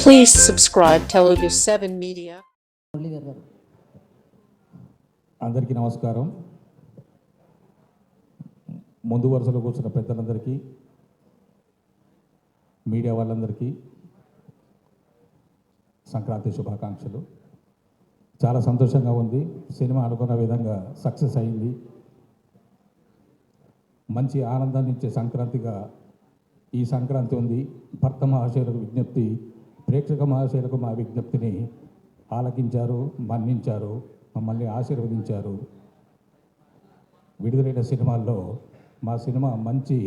Please subscribe Telugu 7 Media. అందరికీ నమస్కారం. ముందు వరుసలో కూర్చున్న పెద్దలందరికీ, మీడియా వాళ్ళందరికీ సంక్రాంతి శుభాకాంక్షలు. చాలా సంతోషంగా ఉంది. సినిమా అనుకున్న విధంగా సక్సెస్ అయింది. మంచి ఆనందాన్ని ఇచ్చే సంక్రాంతిగా ఈ సంక్రాంతి ఉంది. భర్త మహాశయులకు విజ్ఞప్తి, ప్రేక్షక మహాశయులకు మా విజ్ఞప్తిని ఆలకించారు, మన్నించారు, మమ్మల్ని ఆశీర్వదించారు. విడుదలైన సినిమాల్లో మా సినిమా మంచి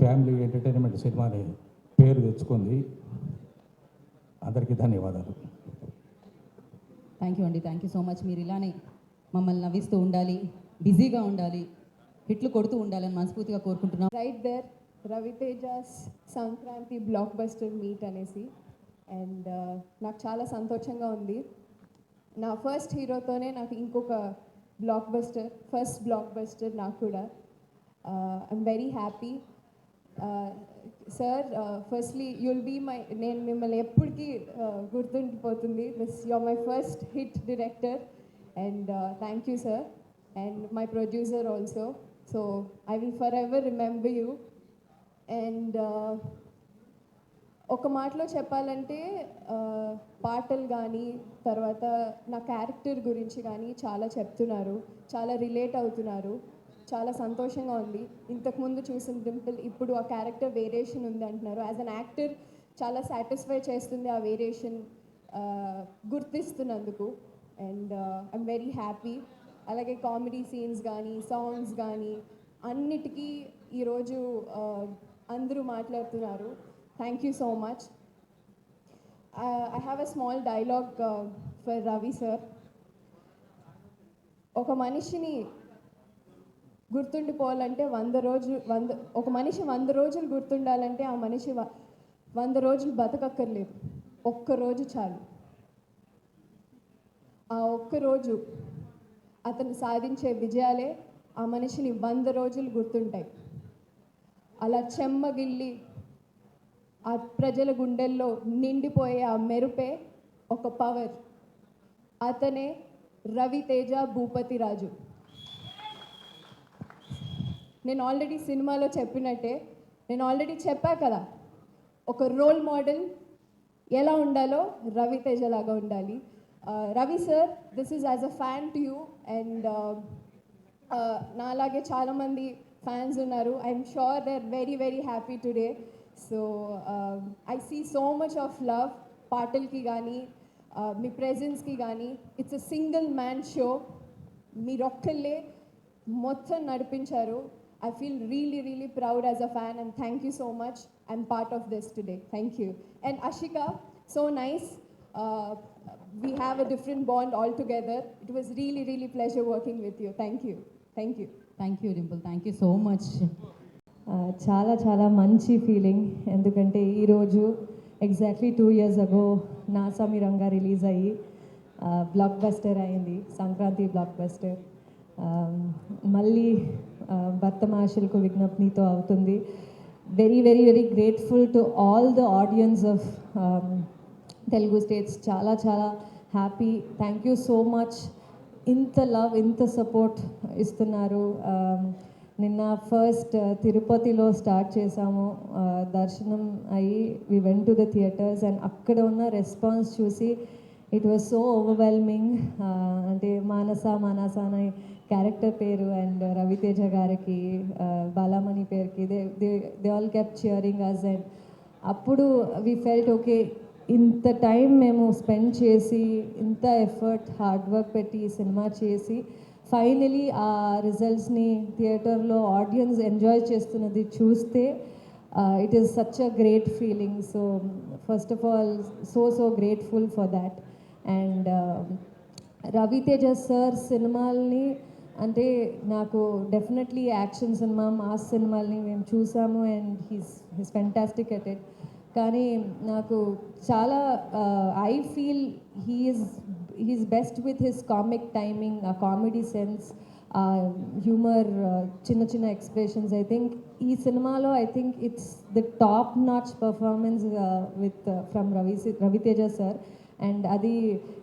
ఫ్యామిలీ ఎంటర్టైన్మెంట్ సినిమాని పేరు తెచ్చుకుంది. అందరికీ ధన్యవాదాలు. థ్యాంక్ యూ అండి. Thank you so much. మీరు ఇలానే మమ్మల్ని నవ్విస్తూ ఉండాలి, బిజీగా ఉండాలి, హిట్లు కొడుతూ ఉండాలని మనస్ఫూర్తిగా కోరుకుంటున్నాం. Right there Raviteja's Sankranti blockbuster meet అనేసి, అండ్ నాకు చాలా సంతోషంగా ఉంది. నా ఫస్ట్ హీరోతోనే నాకు ఇంకొక ఫస్ట్ బ్లాక్ బస్టర్ నాకు కూడా. I'm very happy sir. Firstly you'll be నేను మిమ్మల్ని ఎప్పటికీ గుర్తుండిపోతుంది. You're my first hit director, and thank you sir, and my producer also. So I will forever remember you. And ఒక మాటలో చెప్పాలంటే పాటలు కానీ, తర్వాత నా క్యారెక్టర్ గురించి కానీ చాలా చెప్తున్నారు, చాలా రిలేట్ అవుతున్నారు. చాలా సంతోషంగా ఉంది. ఇంతకుముందు చూసిన డింపుల్ ఇప్పుడు ఆ క్యారెక్టర్ వేరియేషన్ ఉంది అంటున్నారు. యాజ్ అన్ యాక్టర్ చాలా సాటిస్ఫై చేస్తుంది ఆ వేరియేషన్ గుర్తిస్తున్నందుకు, అండ్ ఐఎమ్ వెరీ హ్యాపీ. అలాగే కామెడీ సీన్స్ కానీ, సాంగ్స్ కానీ అన్నిటికీ ఈరోజు అందరూ మాట్లాడుతున్నారు. Thank you so much. I have a small dialogue for Ravi sir. ఒక మనిషిని గుర్తుండిపోవాలంటే ఒక మనిషి 100 రోజులు గుర్తుండాలంటే ఆ మనిషి 100 రోజులు బతకక్కర్లేదు, ఒక్క రోజు చాలు. ఆ ఒక్క రోజు అతను సాధించే విజయాలే ఆ మనిషిని 100 రోజులు గుర్తుంటాయి. అలా చెమ్మగిల్లి ఆ ప్రజల గుండెల్లో నిండిపోయే ఆ మెరుపే ఒక పవర్. అతనే రవితేజ భూపతి రాజు. నేను ఆల్రెడీ సినిమాలో చెప్పినట్టే, నేను ఆల్రెడీ చెప్పా కదా, ఒక రోల్ మోడల్ ఎలా ఉండాలో రవితేజ లాగా ఉండాలి. Ravi sir, this is as a fan to you, and నాలాగే చాలామంది ఫ్యాన్స్ ఉన్నారు. I'm sure they are very very happy today. So I see so much of love పాటలకి కానీ, మీ ప్రెజెన్స్కి కానీ. It's a single man show. మీరొక్కళ్ళే మొత్తం నడిపించారు. I feel really really proud as a fan, and thank you so much. I'm part of this today. Thank you. And Ashika, so nice. We have a different bond altogether. It was really really pleasure working with you. Thank you. Thank you. Thank you Dimple. Thank you so much. చాలా చాలా మంచి feeling. ఎందుకంటే ఈరోజు exactly 2 years ago నా సమీరంగా release అయ్యి blockbuster అయింది, Sankranti blockbuster. మళ్ళీ భర్త మహాశయులకు విజ్ఞప్తితో అవుతుంది. Very very very grateful to all the audience of Telugu states. చాలా చాలా happy. Thank you so much. ఇంత లవ్, ఇంత సపోర్ట్ ఇస్తున్నారు. నిన్న ఫస్ట్ తిరుపతిలో స్టార్ట్ చేసాము, దర్శనం అయ్యి we went to the theatres, and అక్కడ ఉన్న రెస్పాన్స్ చూసి ఇట్ వాజ్ సో ఓవర్వెల్మింగ్. అంటే మానస అనే క్యారెక్టర్ పేరు, అండ్ రవితేజ గారికి, బాలామణి పేరుకి, they all kept cheering us. And అప్పుడు వి ఫెల్ట్ ఓకే, ఇంత టైం మేము స్పెండ్ చేసి, ఇంత ఎఫర్ట్, హార్డ్ వర్క్ పెట్టి ఈ సినిమా చేసి ఫైనలీ ఆ రిజల్ట్స్ని థియేటర్లో ఆడియన్స్ ఎంజాయ్ చేస్తున్నది చూస్తే it is such a great feeling. So first of all so grateful for that. And Raviteja sir సినిమాల్ని అంటే నాకు డెఫినెట్లీ యాక్షన్ సినిమా, మాస్ సినిమాల్ని మేము చూసాము, and he's fantastic at it. కానీ నాకు చాలా I feel he's best with his comic timing, comedy sense, humor, chinna expressions. I think ఈ సినిమాలో I think it's the top notch performance with from Raviteja sir. And అది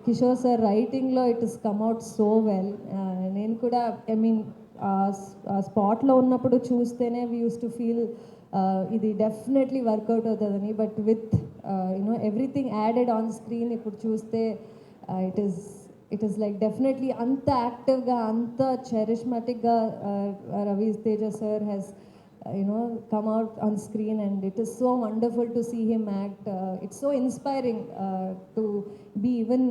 Kishore sir రైటింగ్లో it is come out so well. నేను కూడా I mean స్పాట్లో ఉన్నప్పుడు చూస్తేనే we use to feel ఇది డెఫినెట్లీ వర్కౌట్ అవుతుందని. But with you know everything added on screen ఇప్పుడు చూస్తే ఇట్ ఈస్ లైక్ డెఫినెట్లీ అంత యాక్టివ్గా అంత చెరిష్మాటిక్గా Ravi Teja sir has come out on screen, and it is so wonderful to see him act. It's so inspiring to be even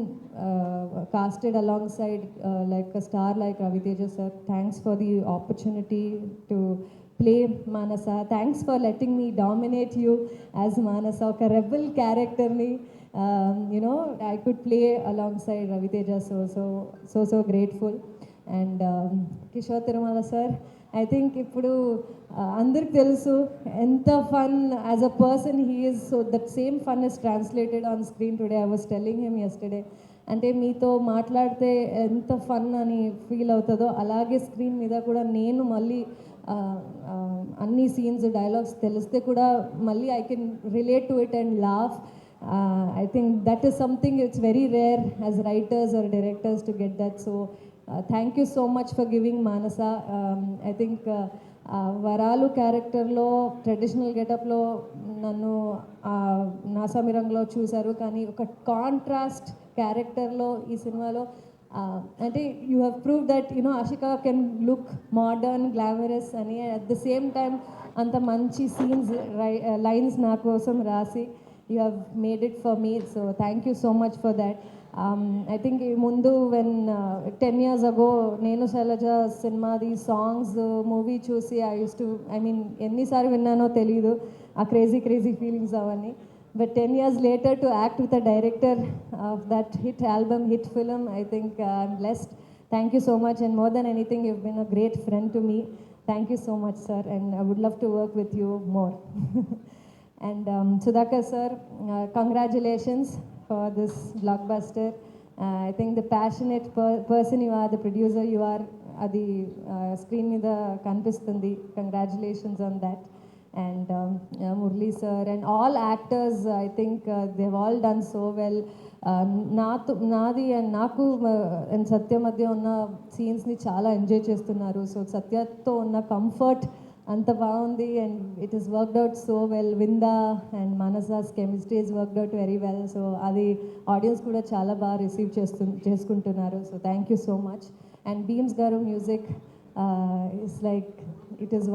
casted alongside like a star like Ravi Teja sir. Thanks for the opportunity to play Manasa. Thanks for letting me dominate you as Manasa, oka rebel character ni. I could play alongside Ravi Teja, so grateful. And Kishore Tirumala sir, I think ఇప్పుడు అందరికి తెలుసు ఎంత fun as a person he is. So that same fun is translated on screen today. I was telling him yesterday, అంటే మీతో మాట్లాడితే ఎంత fun అని feel అవుతుందో అలాగే స్క్రీన్ మీద కూడా నేను మళ్ళీ అన్ని సీన్స్ డైలాగ్స్ తెలిస్తే కూడా మళ్ళీ I can relate to it and laugh. I think that is something it's very rare as writers or directors to get that. So thank you so much for giving Manasa. I think వరాలు క్యారెక్టర్లో traditional గెటప్లో నన్ను నాసామిరంలో చూశారు, కానీ ఒక contrast క్యారెక్టర్లో ఈ సినిమాలో అంటే you have prove that Ashika can look modern glamorous అని. అట్ ద సేమ్ టైం అంత మంచి సీన్స్ లైన్స్ నా కోసం రాసి you have made it for me, so thank you so much for that. I think mundu when 10 years ago nenu Shailaja cinema di songs movie chusi I used to, I mean enni sari vinnano teliyadu aa crazy feelings avani. But 10 years later to act with a director of that hit album, hit film, I think I'm blessed. Thank you so much, and more than anything you've been a great friend to me. Thank you so much sir, and I would love to work with you more. And Sudhakar sir, congratulations for this blockbuster. I think the passionate person you are, the producer you are, adi screen మీద కనిపిస్తుంది. Congratulations on that. And Murli sir and all actors, I think they've all done so well. నాది and నాకు and సత్య మధ్య ఉన్న సీన్స్ని చాలా enjoy చేస్తున్నారు. So సత్యతో ఉన్న comfort అంత బాగుంది, and it is worked out so well. Vinda and Manasa's chemistry is worked out very well. So అది ఆడియన్స్ కూడా చాలా బాగా రిసీవ్ చేసుకుంటున్నారు. So thank you so much. And Bheems గారు music it's like it is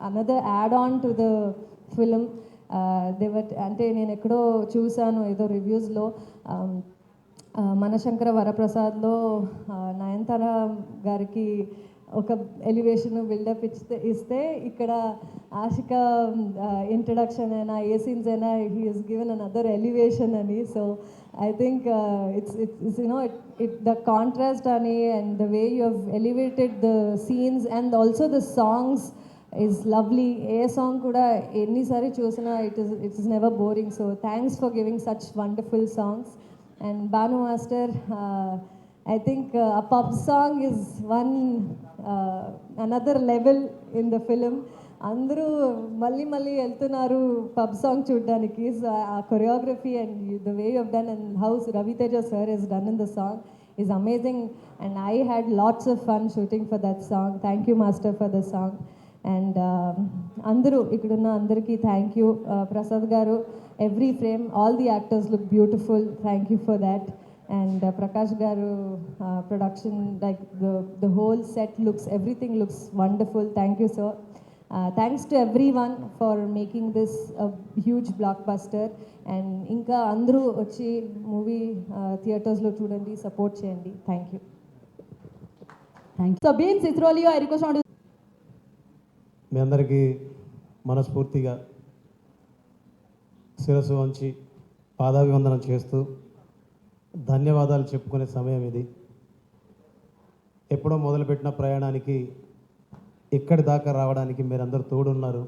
another add on to the film. అంటే నేను ఎక్కడో చూశాను ఏదో రివ్యూస్లో, మనశంకర వరప్రసాద్లో నయనతార గారికి ఒక ఎలివేషన్ బిల్డప్ ఇస్తే ఇక్కడ ఆషిక ఇంట్రడక్షన్ అయినా ఏ సీన్స్ అయినా he is given another elevation అని. So I think it's the contrast అని and the way you have elevated the scenes and also the songs is lovely. ఏ సాంగ్ కూడా ఎన్నిసారి చూసినా it is never boring. So thanks for giving such wonderful songs. And Bhanu master, I think a pub song is another level in the film. అందరూ మళ్ళీ వెళ్తున్నారు pub song చూడడానికి. So ఆ choreography and the way you have done and how Raviteja sir is done in the song is amazing. And I had lots of fun shooting for that song. Thank you master for the song. And అందరూ ఇక్కడున్న అందరికీ thank you. Prasad garu, every frame all the actors look beautiful. Thank you for that. And Prakash garu production, like the whole set everything looks wonderful. Thank you sir. Thanks to everyone for making this a huge blockbuster. And inka andru vachi movie theaters lo chudandi, support cheyandi. Thank you. So being Citrolio, I request on to మీ అందరికీ మనస్ఫూర్తిగా శిరస్సు వంచి పాదాభివందనం చేస్తూ ధన్యవాదాలు చెప్పుకునే సమయం ఇది. ఎప్పుడో మొదలుపెట్టిన ప్రయాణానికి ఇక్కడి దాకా రావడానికి మీరందరూ తోడున్నారు.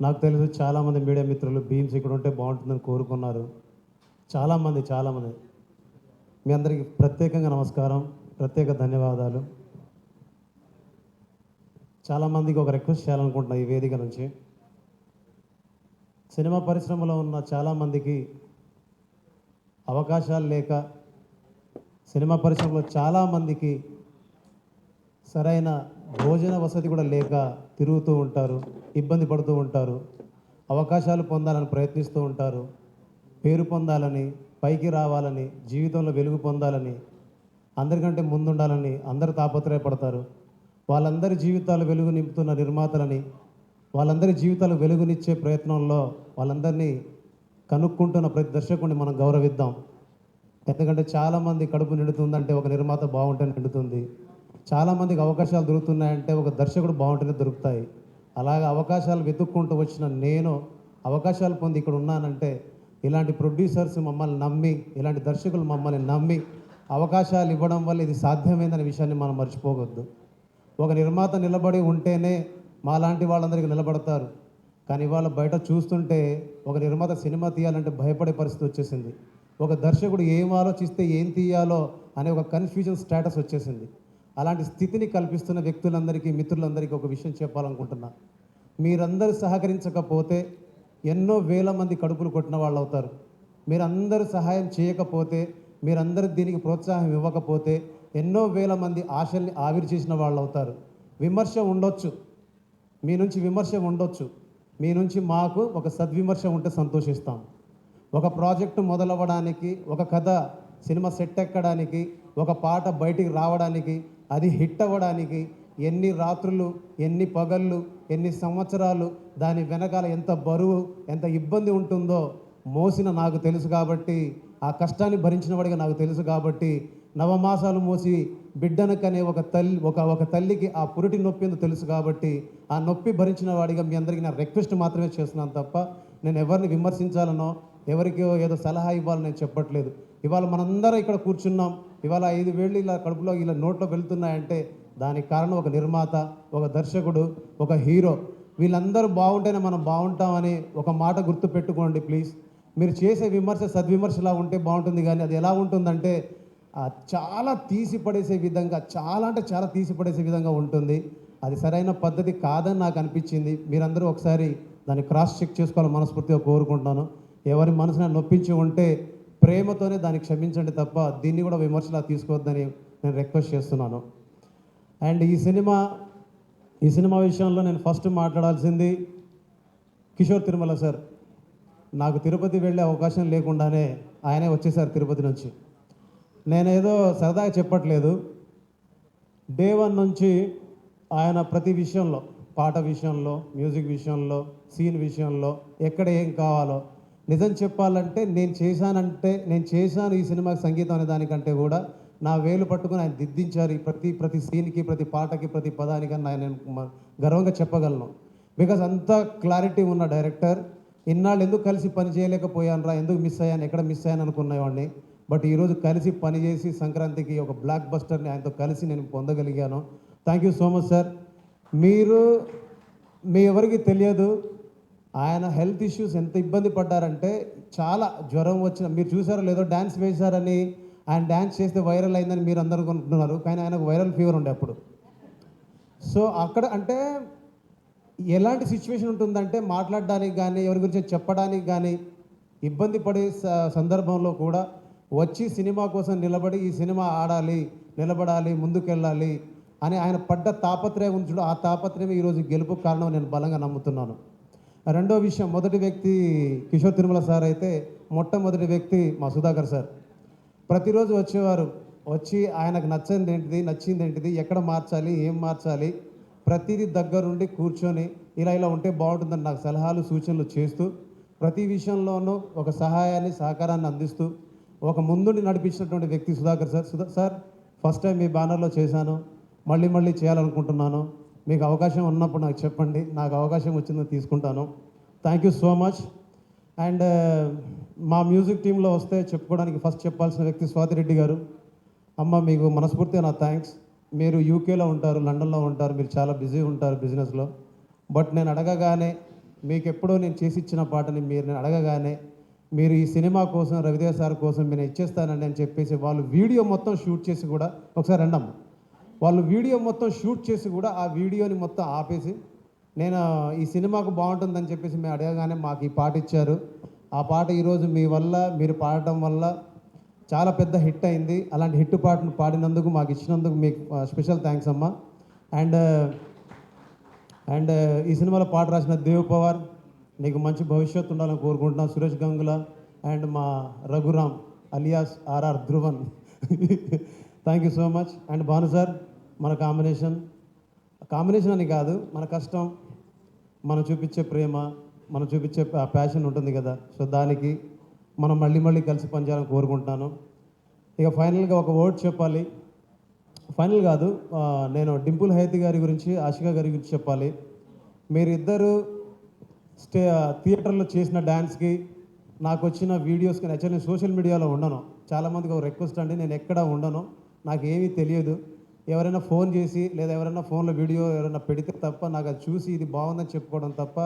నాకు తెలుసు చాలామంది మీడియా మిత్రులు బీమ్స్ ఇక్కడ ఉంటే బాగుంటుందని కోరుకున్నారు. చాలామంది మీ అందరికీ ప్రత్యేకంగా నమస్కారం, ప్రత్యేక ధన్యవాదాలు. చాలామందికి ఒక రిక్వెస్ట్ చేయాలనుకుంటున్నా ఈ వేదిక నుంచి. సినిమా పరిశ్రమలో ఉన్న చాలామందికి అవకాశాలు లేక, సినిమా పరిశ్రమలో చాలామందికి సరైన భోజన వసతి కూడా లేక తిరుగుతూ ఉంటారు, ఇబ్బంది పడుతూ ఉంటారు, అవకాశాలు పొందాలని ప్రయత్నిస్తూ ఉంటారు, పేరు పొందాలని, పైకి రావాలని, జీవితంలో వెలుగు పొందాలని, అందరికంటే ముందుండాలని అందరూ తాపత్రయపడతారు. వాళ్ళందరి జీవితాలు వెలుగు నింపుతున్న నిర్మాతలని, వాళ్ళందరి జీవితాలు వెలుగునిచ్చే ప్రయత్నంలో వాళ్ళందరినీ కనుక్కుంటున్న ప్రతి దర్శకుడిని మనం గౌరవిద్దాం. ఎందుకంటే చాలామంది కడుపు నిండుతుందంటే ఒక నిర్మాత బాగుంటేనే నిండుతుంది. చాలామందికి అవకాశాలు దొరుకుతున్నాయంటే ఒక దర్శకుడు బాగుంటేనే దొరుకుతాయి. అలాగే అవకాశాలు వెతుక్కుంటూ వచ్చిన నేను అవకాశాలు పొంది ఇక్కడ ఉన్నానంటే ఇలాంటి ప్రొడ్యూసర్స్ మమ్మల్ని నమ్మి, ఇలాంటి దర్శకులు మమ్మల్ని నమ్మి అవకాశాలు ఇవ్వడం వల్ల ఇది సాధ్యమైందనే విషయాన్ని మనం మర్చిపోవద్దు. ఒక నిర్మాత నిలబడి ఉంటేనే మాలాంటి వాళ్ళందరికీ నిలబడతారు. కానీ ఇవాళ బయట చూస్తుంటే ఒక నిర్మాత సినిమా తీయాలంటే భయపడే పరిస్థితి వచ్చేసింది. ఒక దర్శకుడు ఏం ఆలోచిస్తే ఏం తీయాలో అనే ఒక కన్ఫ్యూజన్ స్టేటస్ వచ్చేసింది. అలాంటి స్థితిని కల్పిస్తున్న వ్యక్తులందరికీ, మిత్రులందరికీ ఒక విషయం చెప్పాలనుకుంటున్నా. మీరందరూ సహకరించకపోతే ఎన్నో వేల మంది కడుపులు కొట్టిన వాళ్ళు అవుతారు. మీరందరూ సహాయం చేయకపోతే, మీరందరూ దీనికి ప్రోత్సాహం ఇవ్వకపోతే ఎన్నో వేల మంది ఆశల్ని ఆవిరి చేసిన వాళ్ళు అవుతారు. విమర్శ ఉండొచ్చు, మీ నుంచి విమర్శ ఉండొచ్చు, మీ నుంచి మాకు ఒక సద్విమర్శ ఉంటే సంతోషిస్తాం. ఒక ప్రాజెక్టు మొదలవ్వడానికి, ఒక కథ సినిమా సెట్ ఎక్కడానికి, ఒక పాట బయటికి రావడానికి, అది హిట్ అవ్వడానికి ఎన్ని రాత్రులు, ఎన్ని పగళ్ళు, ఎన్ని సంవత్సరాలు, దాని వెనకాల ఎంత బరువు, ఎంత ఇబ్బంది ఉంటుందో మోసిన నాకు తెలుసు. కాబట్టి ఆ కష్టాన్ని భరించిన వాడిగా నాకు తెలుసు. కాబట్టి నవమాసాలు మోసి బిడ్డను కనే ఒక తల్లికి ఆ పురిటి నొప్పి ఎందుకు తెలుసు. కాబట్టి ఆ నొప్పి భరించిన వాడిగా మీ అందరికీ నా రిక్వెస్ట్ మాత్రమే చేస్తున్నాను తప్ప నేను ఎవరిని విమర్శించాలనో, ఎవరికి ఏదో సలహా ఇవ్వాలని నేను చెప్పట్లేదు. ఇవాళ మనందరం ఇక్కడ కూర్చున్నాం, ఇవాళ 5 వేళ్ళు ఇలా కడుపులో ఇలా నోట్లో వెళ్తున్నాయంటే దానికి కారణం ఒక నిర్మాత, ఒక దర్శకుడు, ఒక హీరో. వీళ్ళందరూ బాగుంటేనే మనం బాగుంటామని ఒక మాట గుర్తు పెట్టుకోండి ప్లీజ్. మీరు చేసే విమర్శ సద్విమర్శలా ఉంటే బాగుంటుంది. కానీ అది ఎలా ఉంటుందంటే చాలా తీసిపడేసే విధంగా, చాలా తీసిపడేసే విధంగా ఉంటుంది. అది సరైన పద్ధతి కాదని నాకు అనిపించింది. మీరందరూ ఒకసారి దాన్ని క్రాస్ చెక్ చేసుకోవాలని మనస్ఫూర్తిగా కోరుకుంటున్నాను. ఎవరి మనసుని నొప్పించి ఉంటే ప్రేమతోనే దాన్ని క్షమించండి తప్ప దీన్ని కూడా విమర్శలా తీసుకోవద్దని నేను రిక్వెస్ట్ చేస్తున్నాను. అండ్ ఈ సినిమా విషయంలో నేను ఫస్ట్ మాట్లాడాల్సింది కిషోర్ తిరుమల సార్. నాకు తిరుపతి వెళ్ళే అవకాశం లేకుండానే ఆయనే వచ్చేసారు తిరుపతి నుంచి. నేనేదో సరదాగా చెప్పట్లేదు. డే 1 నుంచి ఆయన ప్రతి విషయంలో, పాట విషయంలో, మ్యూజిక్ విషయంలో, సీన్ విషయంలో, ఎక్కడ ఏం కావాలో, నిజం చెప్పాలంటే నేను చేశాను ఈ సినిమాకి సంగీతం అనే దానికంటే కూడా నా వేలు పట్టుకుని ఆయన దిద్దించారు. ప్రతి సీన్కి, ప్రతి పాటకి, ప్రతి పదానికి నేను గర్వంగా చెప్పగలను. బికాజ్ అంత క్లారిటీ ఉన్న డైరెక్టర్. ఇన్నాళ్ళు ఎందుకు కలిసి పని చేయలేకపోయాను, ఎందుకు మిస్ అయ్యాను, ఎక్కడ మిస్ అయ్యాను అనుకునేవాడిని. బట్ ఈరోజు కలిసి పనిచేసి సంక్రాంతికి ఒక బ్లాక్ బస్టర్ని ఆయనతో కలిసి నేను పొందగలిగాను. Thank you so much sir. మీ ఎవరికి తెలియదు ఆయన హెల్త్ ఇష్యూస్ ఎంత ఇబ్బంది పడ్డారంటే, చాలా జ్వరం వచ్చిన, మీరు చూసారో లేదో డ్యాన్స్ వేశారని, ఆయన డ్యాన్స్ చేస్తే వైరల్ అయిందని మీరు అందరూ అనుకుంటున్నారు. కానీ ఆయనకు వైరల్ ఫీవర్ ఉండే అప్పుడు. సో అక్కడ అంటే ఎలాంటి సిచ్యువేషన్ ఉంటుందంటే మాట్లాడడానికి కానీ, ఎవరి గురించి చెప్పడానికి కానీ ఇబ్బంది పడే సందర్భంలో కూడా వచ్చి సినిమా కోసం నిలబడి ఈ సినిమా ఆడాలి, నిలబడాలి, ముందుకెళ్ళాలి అని ఆయన పడ్డ తాపత్రయం ఉంచుడు, ఆ తాపత్రయం ఈరోజు గెలుపుకు కారణం నేను బలంగా నమ్ముతున్నాను. రెండో విషయం, మొదటి వ్యక్తి కిషోర్ తిరుమల సార్ అయితే, మొట్టమొదటి వ్యక్తి మా సుధాకర్ సార్. ప్రతిరోజు వచ్చేవారు. వచ్చి ఆయనకు నచ్చింది ఏంటిది, ఎక్కడ మార్చాలి, ఏం మార్చాలి, ప్రతిదీ దగ్గరుండి కూర్చొని ఇలా ఉంటే బాగుంటుందని నాకు సలహాలు, సూచనలు చేస్తూ, ప్రతి విషయంలోనూ ఒక సహాయాన్ని, సహకారాన్ని అందిస్తూ ఒక ముందుండి నడిపించినటువంటి వ్యక్తి Sudhakar sir. Sir first time మీ బ్యానర్లో చేశాను, మళ్ళీ చేయాలనుకుంటున్నాను. మీకు అవకాశం ఉన్నప్పుడు నాకు చెప్పండి, నాకు అవకాశం వచ్చిందని తీసుకుంటాను. Thank you so much. And మా మ్యూజిక్ టీంలో వస్తే చెప్పుకోవడానికి ఫస్ట్ చెప్పాల్సిన వ్యక్తి స్వాతిరెడ్డి గారు. అమ్మ, మీకు మనస్ఫూర్తిగా నా థ్యాంక్స్. మీరు యూకేలో ఉంటారు, లండన్లో ఉంటారు, మీరు చాలా బిజీ ఉంటారు బిజినెస్లో. బట్ నేను అడగగానే, మీకు ఎప్పుడో నేను చేసి ఇచ్చిన పాటని నేను అడగగానే మీరు ఈ సినిమా కోసం, రవిదేవ్ సార్ కోసం నేను ఇచ్చేస్తానండి అని చెప్పేసి వాళ్ళు వీడియో మొత్తం షూట్ చేసి కూడా, ఒకసారి రండమ్మ, వాళ్ళు వీడియో మొత్తం షూట్ చేసి కూడా ఆ వీడియోని మొత్తం ఆపేసి నేను ఈ సినిమాకు బాగుంటుందని చెప్పేసి మేము అడగగానే మాకు ఈ పాట ఇచ్చారు. ఆ పాట ఈరోజు మీ వల్ల మీరు పాడటం వల్ల చాలా పెద్ద హిట్ అయింది. అలాంటి హిట్ పాటను పాడినందుకు మాకు ఇచ్చినందుకు మీకు స్పెషల్ థ్యాంక్స్ అమ్మా. అండ్ ఈ సినిమాలో పాట రాసిన దేవ్ పవార్, నీకు మంచి భవిష్యత్తు ఉండాలని కోరుకుంటున్నాను. సురేష్ గంగుల అండ్ మా Raghuram alias RR Dhruvan thank you so much. And Bhanu sir, మన కాంబినేషన్ అని కాదు, మన కష్టం, మనం చూపించే ప్రేమ, మనం చూపించే ప్యాషన్ ఉంటుంది కదా, సో దానికి మనం మళ్ళీ కలిసి పనిచేయాలని కోరుకుంటున్నాను. ఇక ఫైనల్గా ఒక వర్డ్ చెప్పాలి. ఫైనల్ కాదు, నేను డింపుల్ హైతి గారి గురించి, ఆషికా గారి గురించి చెప్పాలి. మీరిద్దరూ థియేటర్లో చేసిన డ్యాన్స్కి, నాకు వచ్చిన వీడియోస్కి, యాక్చువల్లీ నేను సోషల్ మీడియాలో ఉండను. చాలామందికి ఒక రిక్వెస్ట్ అండి, నేను ఎక్కడ ఉండను, నాకు ఏమీ తెలియదు. ఎవరైనా ఫోన్ చేసి లేదా ఎవరైనా ఫోన్లో వీడియో ఎవరైనా పెడితే తప్ప నాకు అది చూసి ఇది బాగుందని చెప్పుకోవడం తప్ప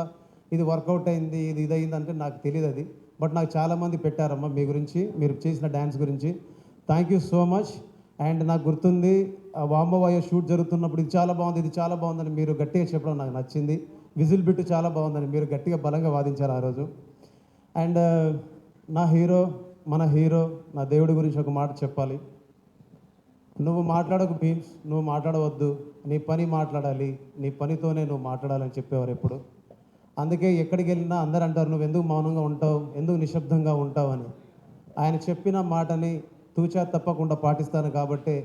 ఇది వర్కౌట్ అయింది, ఇది ఇదయింది అంటే నాకు తెలియదు అది. బట్ నాకు చాలామంది పెట్టారమ్మా మీ గురించి, మీరు చేసిన డ్యాన్స్ గురించి. Thank you so much. And నాకు గుర్తుంది, వాంబవాయ షూట్ జరుగుతున్నప్పుడు ఇది చాలా బాగుంది, ఇది చాలా బాగుందని మీరు గట్టిగా చెప్పడం నాకు నచ్చింది. విజిల్ బిట్ చాలా బాగుందని మీరు గట్టిగా బలంగా వాదించారు ఆ రోజు. అండ్ మన హీరో నా దేవుడి గురించి ఒక మాట చెప్పాలి. నువ్వు మాట్లాడకు భీమ్స్, నువ్వు మాట్లాడవద్దు, నీ పని మాట్లాడాలి, నీ పనితోనే నువ్వు మాట్లాడాలని చెప్పేవారు ఎప్పుడు. అందుకే ఎక్కడికి వెళ్ళినా అందరూ అంటారు, నువ్వు ఎందుకు మౌనంగా ఉంటావు, ఎందుకు నిశ్శబ్దంగా ఉంటావు అని. ఆయన చెప్పిన మాటని తూచా తప్పకుండా పాటిస్తాను కాబట్టి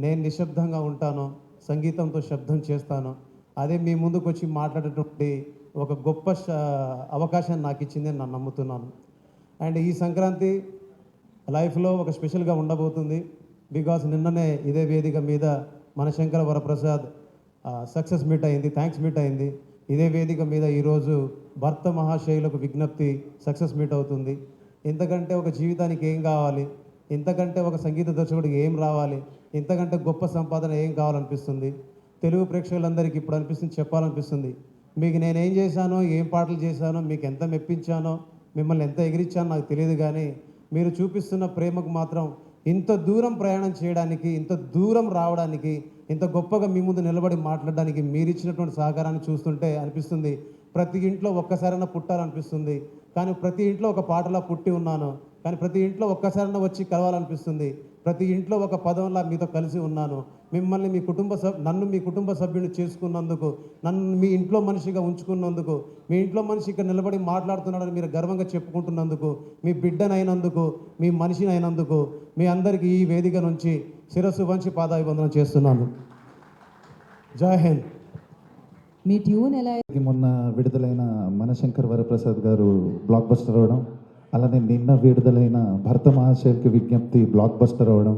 నేను నిశ్శబ్దంగా ఉంటాను, సంగీతంతో శబ్దం చేస్తాను. అదే మీ ముందుకు వచ్చి మాట్లాడేటువంటి ఒక గొప్ప అవకాశాన్ని నాకు ఇచ్చిందని నేను నమ్ముతున్నాను. అండ్ ఈ సంక్రాంతి లైఫ్లో ఒక స్పెషల్గా ఉండబోతుంది. బికాస్ నిన్ననే ఇదే వేదిక మీద మన శంకర వరప్రసాద్ సక్సెస్ మీట్ అయింది, థ్యాంక్స్ మీట్ అయింది. ఇదే వేదిక మీద ఈరోజు భర్త మహాశైలకు విజ్ఞప్తి సక్సెస్ మీట్ అవుతుంది. ఇంతకంటే ఒక జీవితానికి ఏం కావాలి, ఇంతకంటే ఒక సంగీత దర్శకుడికి ఏం రావాలి, ఇంతకంటే గొప్ప సంపాదన ఏం కావాలనిపిస్తుంది. తెలుగు ప్రేక్షకులందరికీ ఇప్పుడు అనిపిస్తుంది, చెప్పాలనిపిస్తుంది. మీకు నేనేం చేశానో, ఏం పాటలు చేశానో, మీకు ఎంత మెప్పించానో, మిమ్మల్ని ఎంత ఎగిరించానో నాకు తెలియదు, కానీ మీరు చూపిస్తున్న ప్రేమకు మాత్రం ఇంత దూరం ప్రయాణం చేయడానికి, ఇంత దూరం రావడానికి, ఇంత గొప్పగా మీ ముందు నిలబడి మాట్లాడడానికి మీరు ఇచ్చినటువంటి సహకారాన్ని చూస్తుంటే అనిపిస్తుంది ప్రతి ఇంట్లో ఒక్కసారైనా పుట్టాలనిపిస్తుంది. కానీ ప్రతి ఇంట్లో ఒక పాటలా పుట్టి ఉన్నాను, కానీ ప్రతి ఇంట్లో ఒక్కసారైనా వచ్చి కలవాలనిపిస్తుంది. ప్రతి ఇంట్లో ఒక పదంలా మీతో కలిసి ఉన్నాను. మిమ్మల్ని నన్ను మీ కుటుంబ సభ్యుని చేసుకున్నందుకు, నన్ను మీ ఇంట్లో మనిషిగా ఉంచుకున్నందుకు, మీ ఇంట్లో మనిషి ఇక్కడ నిలబడి మాట్లాడుతున్నాడని మీరు గర్వంగా చెప్పుకుంటున్నందుకు, మీ బిడ్డనైనందుకు, మీ మనిషిని అయినందుకు మీ అందరికీ ఈ వేదిక నుంచి శిరస్సు వంచి పాదాభివందనం చేస్తున్నాను. జై హింద్. మీ ట్యూన్ ఎలా మొన్న విడుదలైన మనశంకర్ వరప్రసాద్ గారు బ్లాక్ బస్టర్ అవ్వడం, అలానే నిన్న విడుదలైన భరత మహాశైల్కి విజ్ఞప్తి బ్లాక్ బస్టర్ అవ్వడం,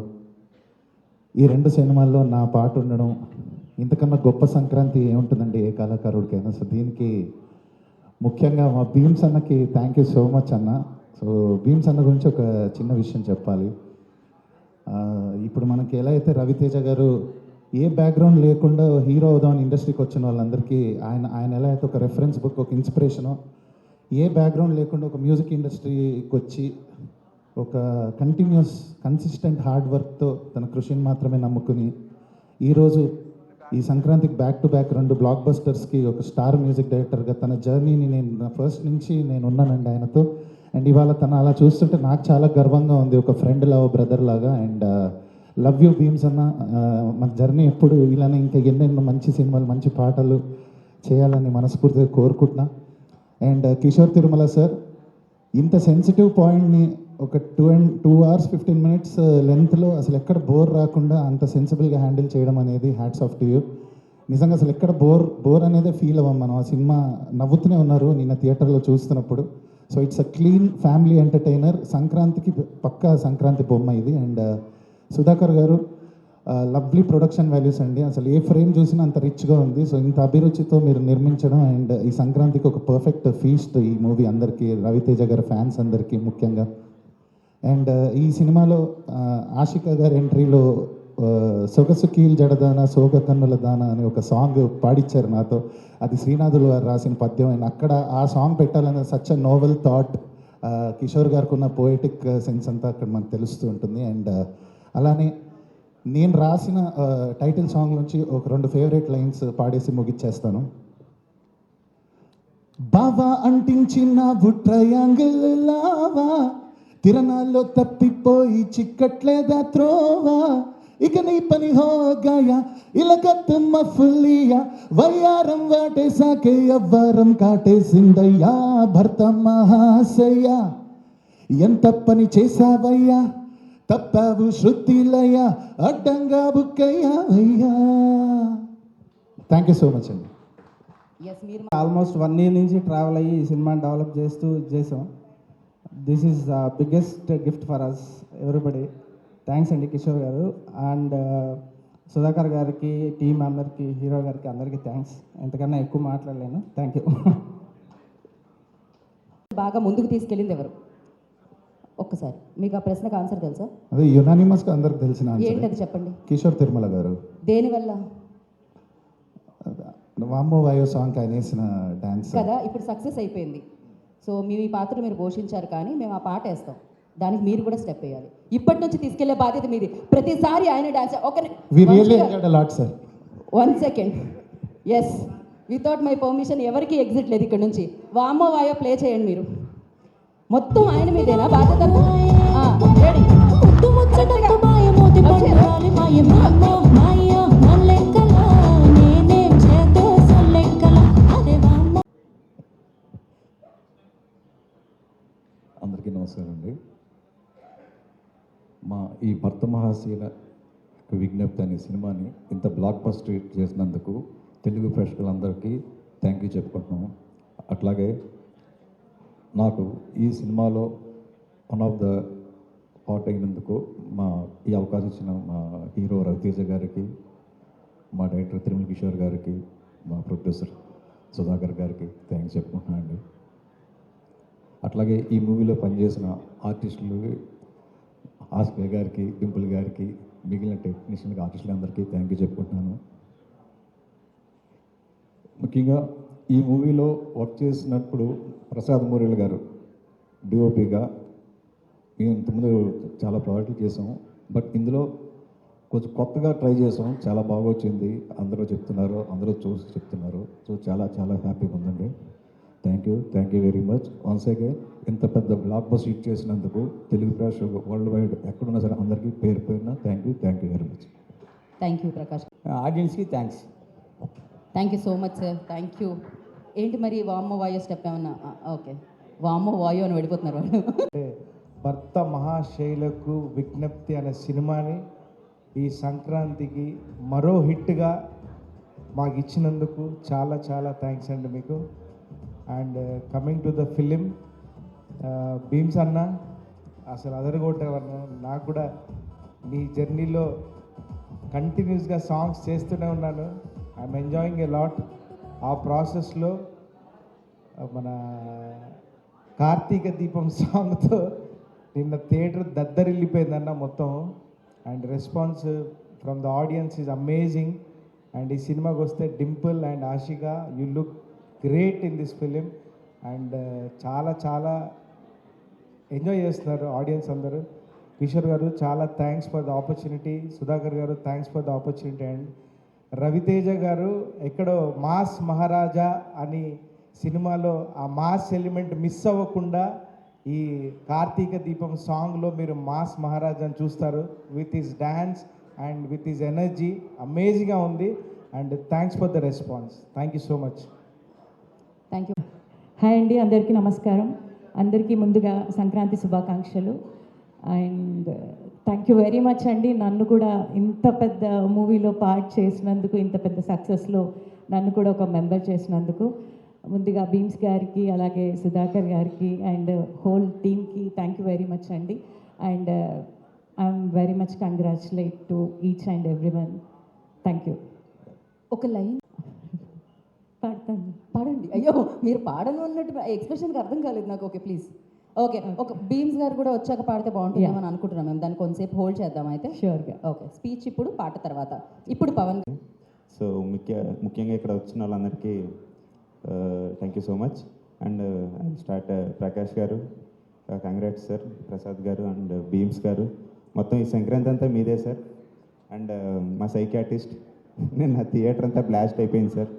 ఈ రెండు సినిమాల్లో నా పాట ఉండడం, ఇంతకన్నా గొప్ప సంక్రాంతి ఏముంటుందండి ఏ కళాకారుడికైనా. సో దీనికి ముఖ్యంగా మా భీమ్స్ అన్నకి థ్యాంక్ యూ సో మచ్ అన్న. సో భీమ్స్ అన్న గురించి ఒక చిన్న విషయం చెప్పాలి. ఇప్పుడు మనకి ఎలా అయితే రవితేజ గారు ఏ బ్యాక్గ్రౌండ్ లేకుండా హీరో అవుదామని ఇండస్ట్రీకి వచ్చిన వాళ్ళందరికీ ఆయన ఎలా అయితే ఒక రెఫరెన్స్ బుక్, ఒక ఇన్స్పిరేషను, ఏ బ్యాక్గ్రౌండ్ లేకుండా ఒక మ్యూజిక్ ఇండస్ట్రీకి వచ్చి ఒక కన్సిస్టెంట్ హార్డ్ వర్క్తో తన కృషిని మాత్రమే నమ్ముకుని ఈరోజు ఈ సంక్రాంతికి బ్యాక్ టు బ్యాక్ 2 బ్లాక్ బస్టర్స్కి ఒక స్టార్ మ్యూజిక్ డైరెక్టర్గా తన జర్నీని నేను ఫస్ట్ నుంచి నేను ఉన్నానండి ఆయనతో. అండ్ ఇవాళ తను అలా చూస్తుంటే నాకు చాలా గర్వంగా ఉంది, ఒక ఫ్రెండ్ లాగా, బ్రదర్ లాగా. అండ్ లవ్ యూ భీమ్స్ అన్న. మన జర్నీ ఎప్పుడు ఇలానే ఇంకా ఎన్నెన్నో మంచి సినిమాలు, మంచి పాటలు చేయాలని మనస్ఫూర్తిగా కోరుకుంటున్నా. అండ్ కిషోర్ తిరుమల సార్, ఇంత సెన్సిటివ్ పాయింట్ని ఒక 2 hours 15 minutes లెంత్లో అసలు ఎక్కడ బోర్ రాకుండా అంత సెన్సిబుల్గా హ్యాండిల్ చేయడం అనేది హ్యాట్స్ ఆఫ్ టు యూ. నిజంగా అసలు ఎక్కడ బోర్ అనేది ఫీల్ అవ్వం మనం. ఆ సినిమా నవ్వుతూనే ఉన్నారు నిన్న థియేటర్లో చూస్తున్నప్పుడు. So it's a clean family entertainer. సంక్రాంతికి పక్కా సంక్రాంతి బొమ్మ ఇది. అండ్ సుధాకర్ గారు, లవ్లీ ప్రొడక్షన్ వాల్యూస్ అండి. అసలు ఏ ఫ్రేమ్ చూసినా అంత రిచ్గా ఉంది. సో ఇంత అభిరుచితో మీరు నిర్మించడం అండ్ ఈ సంక్రాంతికి ఒక పర్ఫెక్ట్ ఫీస్ట్ ఈ మూవీ అందరికీ, రవితేజ గారి ఫ్యాన్స్ అందరికీ ముఖ్యంగా. అండ్ ఈ సినిమాలో ఆషికా గారి ఎంట్రీలో సొగసు కీల్ జడదాన సోగ కన్నుల దాన అని ఒక సాంగ్ పాడిచ్చారు నాతో. అది శ్రీనాథులు గారు రాసిన పద్యం. అండ్ అక్కడ ఆ సాంగ్ పెట్టాలనే such a novel thought. Kishore గారికి ఉన్న పోయిటిక్ సెన్స్ అంతా అక్కడ మనకు తెలుస్తూ ఉంటుంది. అండ్ అలానే నేను రాసిన టైటిల్ సాంగ్ నుంచి ఒక 2 ఫేవరెట్ లైన్స్ పాడేసి ముగిచ్చేస్తాను. బావా అంటించిన ట్రయాంగిల్ లావా, తిరణాల్లో తప్పిపోయి చిక్కట్లేదా త్రోవా, ఇక నీ పని హోగాయా ఇలకత్తమ్మ ఫుల్లియా, వయ్యారం వాటేసాకే అవ్వారం కాటేసిందయ్యా, భర్త మహాశయ్య ఎంత పని చేసావయ్యా, తప్పావు శృతిలయ్యా, అడ్డంగా బుక్కయ్యా అయ్యా. థ్యాంక్ యూ సో మచ్ అండి. ఎస్, మీరు ఆల్మోస్ట్ 1 year నుంచి ట్రావెల్ అయ్యి ఈ సినిమాని డెవలప్ చేసాం. This is the biggest gift for us everybody. Thanks అండి కిషోర్ గారు అండ్ సుధాకర్ గారికి, టీం అందరికీ, హీరో గారికి అందరికీ థ్యాంక్స్. ఎంతకన్నా ఎక్కువ మాట్లాడలేను. Thank you. బాగా ముందుకు తీసుకెళ్ళింది ఎవరు? ఒక్కసారి మీకు ఆ ప్రశ్నకు ఆన్సర్ తెలుసా? అదే యునానిమస్గా అందరికి తెలిసిన ఏంటి ఆన్సర్ అది చెప్పండి. కిషోర్ తిరుమల గారు. దేనివల్ల వామ్మో వాయో సాంగ్ ఆయన వేసిన డాన్స్ కదా ఇప్పుడు సక్సెస్ అయిపోయింది. సో మీ పాత్ర మీరు పోషించారు, కానీ మేము ఆ పాట వేస్తాం, దానికి మీరు కూడా స్టెప్ వేయాలి. ఇప్పటి నుంచి తీసుకెళ్లే బాధ్యత మీది. ప్రతిసారి ఆయన dance we really enjoyed a lot sir. 1 second. Yes, without my permission ఎవరికి ఎగ్జిట్ లేదు ఇక్కడ నుంచి. వామో వాయో ప్లే చేయండి మీరు. మొత్తం ఆయన మీదేనా బాధ్యత? రెడీ. అందరికీ నమస్కారం అండి. మా ఈ భర్త మహాశీల విజ్ఞప్తి అనే సినిమాని ఇంత బ్లాక్ బస్టర్ చేసినందుకు తెలుగు ప్రేక్షకులందరికీ థ్యాంక్ యూ చెప్పుకుంటున్నాము. అట్లాగే నాకు ఈ సినిమాలో వన్ ఆఫ్ ద పార్ట్ అయినందుకు ఈ అవకాశం ఇచ్చిన మా హీరో రవితేజ గారికి, మా డైరెక్టర్ తిరుమల కిషోర్ గారికి, మా ప్రొడ్యూసర్ సుధాకర్ గారికి థ్యాంక్స్ చెప్పుకుంటున్నాను అండి. అట్లాగే ఈ మూవీలో పనిచేసిన ఆర్టిస్టులు ఆస్పే గారికి, డింపుల్ గారికి, మిగిలిన టెక్నీషియన్కి, ఆర్టిస్టులందరికీ థ్యాంక్ యూ చెప్పుకుంటున్నాను. ముఖ్యంగా ఈ మూవీలో వర్క్ చేసినప్పుడు ప్రసాద్ మురళి గారు డిఓపిగా మేము ఇంతకుముందు చాలా ప్రాజెక్టులు చేసాము, బట్ ఇందులో కొంచెం కొత్తగా ట్రై చేసాం. చాలా బాగా వచ్చింది, అందరూ చెప్తున్నారు, అందరూ చూసి చెప్తున్నారు. సో చాలా చాలా హ్యాపీగా ఉందండి. Thank you very much once again. ఇంత పెద్ద బ్లాక్ బస్టర్ హిట్ చేసినందుకు తెలుగు ప్రేక్షకులు వరల్డ్ వైడ్ ఎక్కడున్నా సరే అందరికీ పేరు పేరున thank you very much. Thank you Prakash. ఆడియన్స్కి thanks. Thank you so much sir. Thank you. ఏంటి మరి వామో వాయో స్టెప్ ఏమన్నా? ఓకే, వామో వాయో అని వెళ్ళిపోతున్నారు వాళ్ళు. భర్త మహాశైలకు విజ్ఞప్తి అనే సినిమాని ఈ సంక్రాంతికి మరో హిట్గా మాకు ఇచ్చినందుకు చాలా చాలా థ్యాంక్స్ అండి మీకు. And coming to the film, Bheems అన్న అసలు అదరగొట్టేవారు. నాకు కూడా నీ జర్నీలో కంటిన్యూస్గా సాంగ్స్ చేస్తూనే ఉన్నాను. I'm enjoying a lot. ఆ ప్రాసెస్లో మన కార్తీక దీపం సాంగ్తో నిన్న థియేటర్ దద్దరిల్లిపోయిందన్న మొత్తం. And response from the audience is amazing. And ఈ సినిమాకి వస్తే Dimple and Ashika, you look great in this film. And చాలా చాలా ఎంజాయ్ చేస్తున్నారు ఆడియన్స్ అందరూ. కిషోర్ గారు చాలా thanks for the opportunity. Sudhakar garu thanks for the opportunity. And Raviteja garu ఎక్కడో మాస్ మహారాజా అని సినిమాలో ఆ మాస్ ఎలిమెంట్ మిస్ అవ్వకుండా ఈ కార్తీక దీపం సాంగ్లో మీరు మాస్ మహారాజాని చూస్తారు. With his dance and with his energy అమేజింగ్గా ఉంది. And thanks for the response. Thank you so much. Thank you. Hi అండి, అందరికీ నమస్కారం. అందరికీ ముందుగా సంక్రాంతి శుభాకాంక్షలు. And thank you very much అండి, నన్ను కూడా ఇంత పెద్ద మూవీలో పార్ట్ చేసినందుకు, ఇంత పెద్ద సక్సెస్లో నన్ను కూడా ఒక మెంబర్ చేసినందుకు. ముందుగా భీమ్స్ గారికి, అలాగే సుధాకర్ గారికి అండ్ హోల్ టీమ్కి థ్యాంక్ యూ వెరీ మచ్ అండి. And I'm very much congratulate to each and every one. Thank you. ఒక లైన్ పాడతాను. పాడండి. అయ్యో, మీరు పాడను అన్నట్టు ఎక్స్ప్రెషన్కి అర్థం కాలేదు నాకు. Okay please. ఓకే, ఒక భీమ్స్ గారు కూడా వచ్చాక పాడితే బాగుంటుందేమో అని అనుకుంటున్నాం మేము. దాన్ని కొంతసేపు హోల్డ్ చేద్దాం అయితే. షూర్గా. ఓకే, స్పీచ్ ఇప్పుడు, పాట తర్వాత. ఇప్పుడు పవన్. సో ముఖ్యంగా ఇక్కడ వచ్చిన వాళ్ళందరికీ thank you so much. And start Prakash గారు, కంగ్రాట్స్ సార్. ప్రసాద్ గారు అండ్ భీమ్స్ గారు, మొత్తం ఈ సంక్రాంతి అంతా మీదే సార్. అండ్ మా సైకాటిస్ట్ నిన్న థియేటర్ అంతా బ్లాస్ట్ అయిపోయింది sir.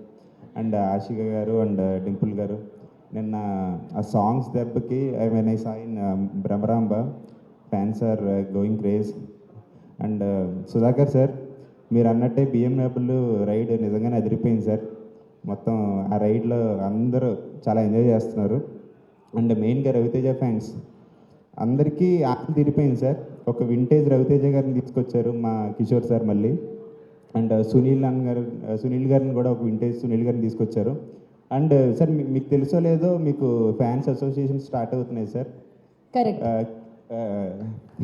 And Ashika garu and Dimple garu నిన్న ఆ సాంగ్స్ దెబ్బకి I saw in Bhramaramba fans are going craze. And Sudhakar sir మీరు అన్నట్టే BMW రైడ్ నిజంగానే అదిరిపోయింది సార్. మొత్తం ఆ రైడ్లో అందరూ చాలా ఎంజాయ్ చేస్తున్నారు. అండ్ మెయిన్గా రవితేజ ఫ్యాన్స్ అందరికీ ఆకలి తీరిపోయింది సార్. ఒక వింటేజ్ రవితేజ గారిని తీసుకొచ్చారు మా కిషోర్ సార్ మళ్ళీ. అండ్ సునీల్ గారిని కూడా ఒక వింటేజ్ సునీల్ గారిని తీసుకొచ్చారు. అండ్ సార్ మీకు తెలుసో లేదో మీకు ఫ్యాన్స్ అసోసియేషన్ స్టార్ట్ అవుతున్నాయి సార్. కరెక్ట్,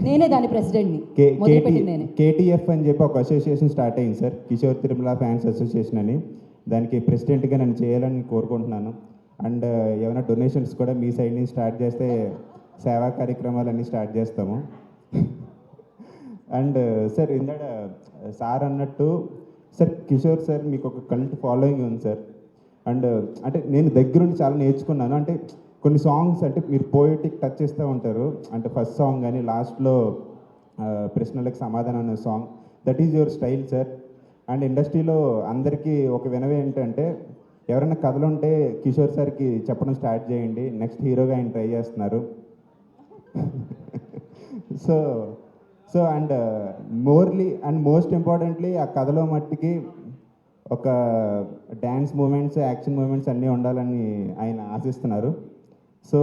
నేనే దాని ప్రెసిడెంట్ని, మొదలుపెట్టింది నేనే. KTF అని చెప్పి ఒక అసోసియేషన్ స్టార్ట్ అయింది sir, Kishore Tirumala fans association అని. దానికి ప్రెసిడెంట్గా నన్ను చేయాలని కోరుకుంటున్నాను. అండ్ ఏమైనా డొనేషన్స్ కూడా మీ సైడ్ నుంచి స్టార్ట్ చేస్తే సేవా కార్యక్రమాలన్నీ స్టార్ట్ చేస్తాము. అండ్ సార్ ఇందాక సార్ అన్నట్టు సార్ కిషోర్ సార్ మీకు ఒక కల్ట్ ఫాలోయింగ్ ఉంది సార్. అండ్ అంటే నేను దగ్గరుండి చాలా నేర్చుకున్నాను. అంటే కొన్ని సాంగ్స్ అంటే మీరు పోయిటిక్ టచ్ చేస్తూ ఉంటారు. అంటే ఫస్ట్ సాంగ్ కానీ లాస్ట్లో ప్రశ్నలకు సమాధానం అనే song, that is your style sir. And ఇండస్ట్రీలో అందరికీ ఒక వినవి ఏంటంటే ఎవరైనా కథలు ఉంటే కిషోర్ సార్కి చెప్పడం స్టార్ట్ చేయండి, నెక్స్ట్ హీరోగా ఆయన ట్రై చేస్తున్నారు. సో అండ్ మోస్ట్ ఇంపార్టెంట్లీ ఆ కథలో మట్టికి ఒక డ్యాన్స్ మూమెంట్స్, యాక్షన్ మూమెంట్స్ అన్నీ ఉండాలని ఆయన ఆశిస్తున్నారు. So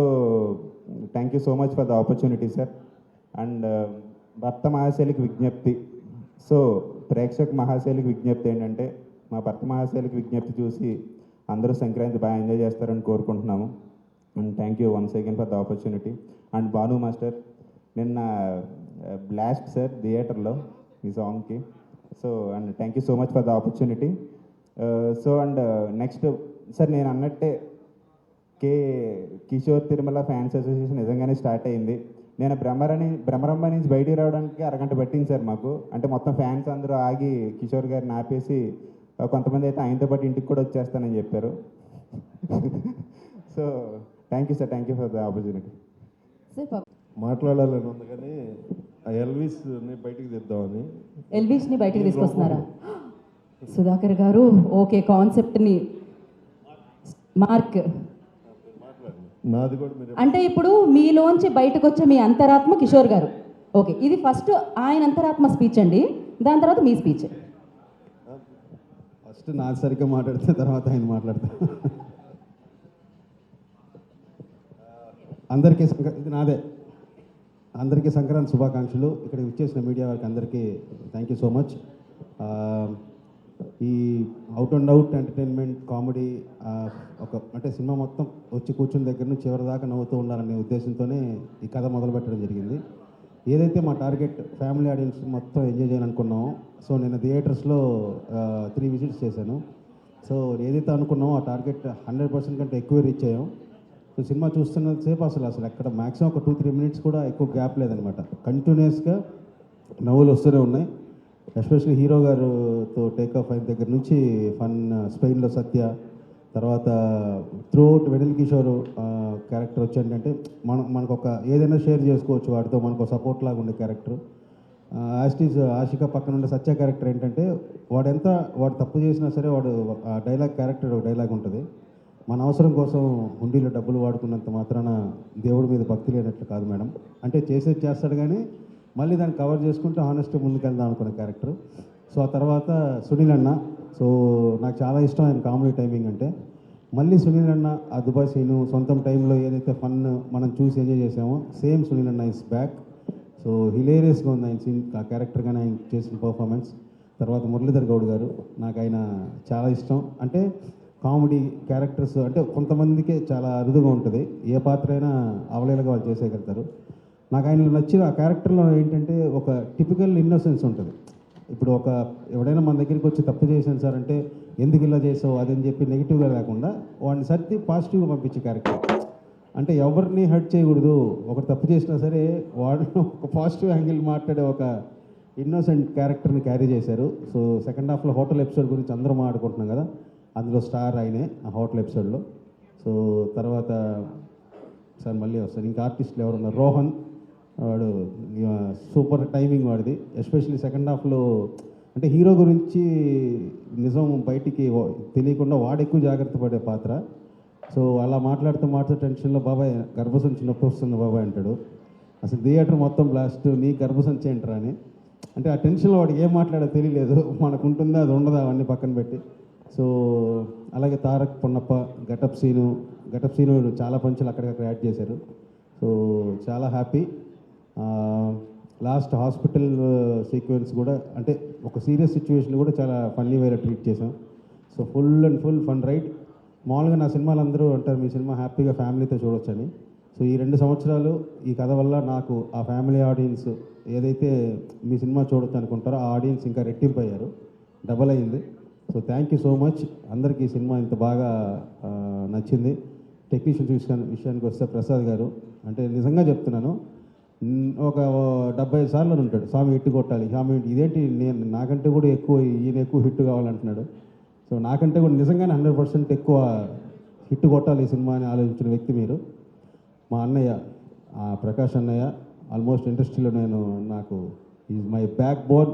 thank you so much for the opportunity sir. And భర్త మహాశైలికి విజ్ఞప్తి, సో ప్రేక్షక మహాశైలికి విజ్ఞప్తి ఏంటంటే మా భర్త మహాశైలికి విజ్ఞప్తి చూసి అందరూ సంక్రాంతి బాగా ఎంజాయ్ చేస్తారని కోరుకుంటున్నాము. And thank you once again for the opportunity. And Bhanu master నిన్న బ్లాస్ట్ సార్ థియేటర్లో ఈ సాంగ్కి. So and thank you so much for the opportunity. So and next sir నేను అన్నట్టే కిషోర్ తిరుమల ఫ్యాన్స్ అసోసియేషన్ నిజంగానే స్టార్ట్ అయింది. నేను భ్రమరంబ నుంచి బయటికి రావడానికి అరగంట పట్టింది సార్ మాకు. అంటే మొత్తం ఫ్యాన్స్ అందరూ ఆగి కిషోర్ గారిని ఆపేసి కొంతమంది అయితే ఆయనతో పాటు ఇంటికి కూడా వచ్చేస్తానని చెప్పారు. So thank you sir, thank you for the opportunity. మాట్లాడాలని ఉంది కానీ ఆ ఎల్విస్ని బయటికి తెద్దామని. ఎల్విస్ని బయటికి తీసుకొస్తున్నారా సుధాకర్ గారు? ఓకే, కాన్సెప్ట్ని మార్క్ నాది కూడా మీరు అంటే ఇప్పుడు మీలోంచి బయటకు వచ్చే మీ అంతరాత్మ కిషోర్ గారు. ఓకే, ఇది ఫస్ట్ ఆయన అంతరాత్మ స్పీచ్ అండి, దాని తర్వాత మీ స్పీచ్. ఫస్ట్ నాది సరిగ్గా మాట్లాడితే తర్వాత ఆయన మాట్లాడతారు. అందరికీ ఇది నాదే. అందరికీ సంక్రాంతి శుభాకాంక్షలు. ఇక్కడ విచ్చేసిన మీడియా వారికి అందరికీ థ్యాంక్ యూ సో మచ్. ఈ out and out entertainment comedy అంటే సినిమా మొత్తం వచ్చి కూర్చుని దగ్గర నుంచి చివరి దాకా నవ్వుతూ ఉండాలనే ఉద్దేశంతోనే ఈ కథ మొదలుపెట్టడం జరిగింది. ఏదైతే మా టార్గెట్ ఫ్యామిలీ ఆడియన్స్ మొత్తం ఎంజాయ్ చేయాలనుకున్నామో, సో నేను థియేటర్స్లో 3 విజిట్స్ చేశాను. సో ఏదైతే అనుకున్నామో ఆ టార్గెట్ 100% కంటే ఎక్కువ రీచ్ అయ్యాం. సో సినిమా చూస్తున్నంతసేపు అసలు ఎక్కడ మ్యాక్సిమం ఒక 2-3 మినిట్స్ కూడా ఎక్కువ గ్యాప్ లేదనమాట. కంటిన్యూస్గా నవ్వులు వస్తూనే ఉన్నాయి. ఎస్పెషల్లీ హీరో గారుతో టేక్ ఆఫ్ అయిన దగ్గర నుంచి ఫన్, స్పెయిన్లో సత్య, తర్వాత త్రూఅవుట్ వెనిల్ కిషోర్ క్యారెక్టర్ వచ్చేంటంటే మనకు ఒక ఏదైనా షేర్ చేసుకోవచ్చు వాడితో, మనకు సపోర్ట్ లాగా ఉండే క్యారెక్టర్. యాస్టీజ్ ఆషిక పక్కన ఉండే సత్య క్యారెక్టర్ ఏంటంటే వాడు తప్పు చేసినా సరే వాడు డైలాగ్ క్యారెక్టర్ ఒక డైలాగ్ ఉంటుంది, మన అవసరం కోసం హుండీలో డబ్బులు వాడుకున్నంత మాత్రాన దేవుడి మీద భక్తి లేనట్లు కాదు మేడం. అంటే చేసేది చేస్తాడు కానీ మళ్ళీ దాన్ని కవర్ చేసుకుంటూ హానెస్ట్ ముందుకెళ్దాం అనుకున్న క్యారెక్టర్. సో ఆ తర్వాత సునీల్ అన్న, సో నాకు చాలా ఇష్టం ఆయన కామెడీ టైమింగ్ అంటే. మళ్ళీ సునీల్ అన్న ఆ దుబాయ్ సీను సొంతం టైంలో ఏదైతే ఫన్ మనం చూసి ఎంజాయ్ చేసామో సేమ్ సునీల్ అన్న ఇస్ బ్యాక్. సో హిలేరియస్గా ఉంది ఆయన సీన్, ఆ క్యారెక్టర్ కానీ ఆయన చేసిన పర్ఫార్మెన్స్. తర్వాత మురళీధర్ గౌడ్ గారు, నాకు ఆయన చాలా ఇష్టం. అంటే కామెడీ క్యారెక్టర్స్ అంటే కొంతమందికే చాలా అరుదుగా ఉంటుంది, ఏ పాత్ర అయినా అవలేలుగా వాళ్ళు చేసేయగలుగుతారు. నాకు ఆయనలో నచ్చిన ఆ క్యారెక్టర్లో ఏంటంటే ఒక టిపికల్ ఇన్నోసెన్స్ ఉంటుంది. ఇప్పుడు ఎవడైనా మన దగ్గరికి వచ్చి తప్పు చేశాను సార్ అంటే ఎందుకు ఇలా చేసావు అదని చెప్పి నెగిటివ్గా లేకుండా వాడిని సర్ది పాజిటివ్గా పంపించే క్యారెక్టర్. అంటే ఎవరిని హర్ట్ చేయకూడదు, ఒకరు తప్పు చేసినా సరే వాడు ఒక పాజిటివ్ యాంగిల్ మాట్లాడే ఒక ఇన్నోసెంట్ క్యారెక్టర్ని క్యారీ చేశారు. సో సెకండ్ హాఫ్లో హోటల్ ఎపిసోడ్ గురించి అందరూ మాట్లాడుకుంటున్నాం కదా, అందులో స్టార్ ఆయనే ఆ హోటల్ ఎపిసోడ్లో. సో తర్వాత సార్ మళ్ళీ వస్తారు ఇంకా ఆర్టిస్టులు ఎవరున్నారు, రోహన్ వాడు సూపర్ టైమింగ్ వాడిది. ఎస్పెషల్లీ సెకండ్ హాఫ్లో అంటే హీరో గురించి నిజం బయటికి తెలియకుండా వాడు ఎక్కువ జాగ్రత్త పడే పాత్ర. సో అలా మాట్లాడుతూ టెన్షన్లో బాబాయ్ గర్భసంచి నొప్పి వస్తుంది బాబాయ్ అంటాడు. అసలు థియేటర్ మొత్తం బ్లాస్ట్, నీ గర్భసంచి ఏంటరా అని. అంటే ఆ టెన్షన్లో వాడికి ఏం మాట్లాడో తెలియలేదు. మనకు ఉంటుందా అది ఉండదా అవన్నీ పక్కన పెట్టి. సో అలాగే తారక్ పొన్నప్ప గటప్ సీను చాలా పంచులు అక్కడికక్కడ యాడ్ చేశారు. సో చాలా హ్యాపీ. లాస్ట్ హాస్పిటల్ సీక్వెన్స్ కూడా అంటే ఒక సీరియస్ సిచ్యువేషన్ కూడా చాలా ఫన్నీ వేలో ట్రీట్ చేసాం. So full fun ride. మామూలుగా నా సినిమాలు అందరూ అంటారు మీ సినిమా హ్యాపీగా ఫ్యామిలీతో చూడొచ్చని. సో ఈ 2 సంవత్సరాలు ఈ కథ వల్ల నాకు ఆ ఫ్యామిలీ ఆడియన్స్ ఏదైతే మీ సినిమా చూడొచ్చు అనుకుంటారో ఆ ఆడియన్స్ ఇంకా రెట్టింపు అయ్యారు, డబల్ అయింది. So thank you so much. అందరికీ ఈ సినిమా ఇంత బాగా నచ్చింది. టెక్నీషియన్స్ విషయానికి వస్తే ప్రసాద్ గారు అంటే నిజంగా చెప్తున్నాను, ఒక 70 సార్లు ఉంటాడు స్వామి హిట్ కొట్టాలి, స్వామి ఇదేంటి నేను నాకంటే కూడా ఈయన ఎక్కువ హిట్ కావాలంటున్నాడు. సో నాకంటే కూడా నిజంగానే 100% ఎక్కువ హిట్ కొట్టాలి ఈ సినిమా అని ఆలోచించిన వ్యక్తి మీరు. మా అన్నయ్య ప్రకాష్ అన్నయ్య ఆల్మోస్ట్ ఇండస్ట్రీలో నాకు ఈజ్ మై బ్యాక్ బోన్.